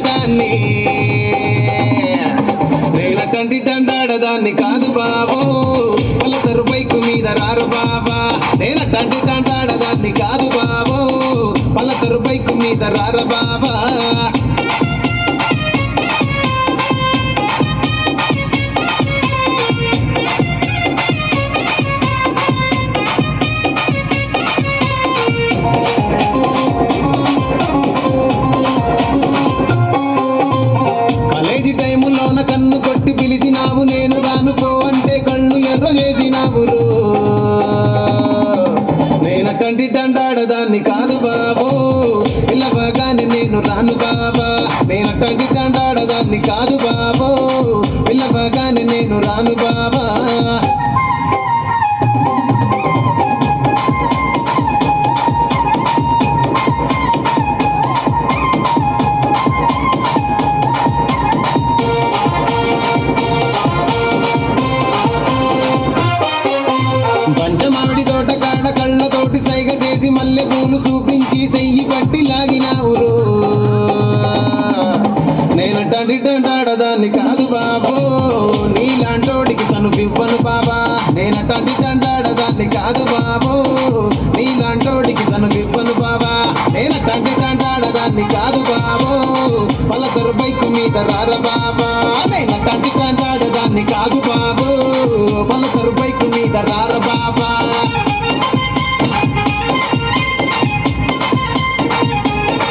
దాన్ని నేనటంటి దండాడదాన్ని కాదు బాబు Pulsar bike మీద రారు బాబా నేనటంటి దండాడదాన్ని కాదు బాబు పలసరు బైకు మీద రార బాబా కాలేజీ టైములోన కన్ను కొట్టి పిలిచినావు నేను రాను పో అంటే కళ్ళు ఎర్ర చేసినావు నేనటంటి దండాడదాన్ని కాదు బాబు పిల్లవగానే నేను రాను బాబా నేనటంటి దండాడదాన్ని కాదు బాబు పిల్లవగానే నేను రాను బాబా పంచమామిడి తోట కాడ కళ్ళతోటి సైగ చేసి మల్లె పూలు చూపించి సెయ్యి పట్టి లాగినావు నేనటంటి దండాడదాన్ని కాదు బాబు నీలాంటోడికి సనుపివ్వను బాబా నేనటంటి దండాడదాన్ని కాదు బాబు నీలాంటోడికి సనుపివ్వను బాబా నేనటంటి దండాడదాన్ని కాదు బాబు పలసరు బైకు మీద రార బాబా నేనటంటి దండాడదాన్ని కాదు బాబు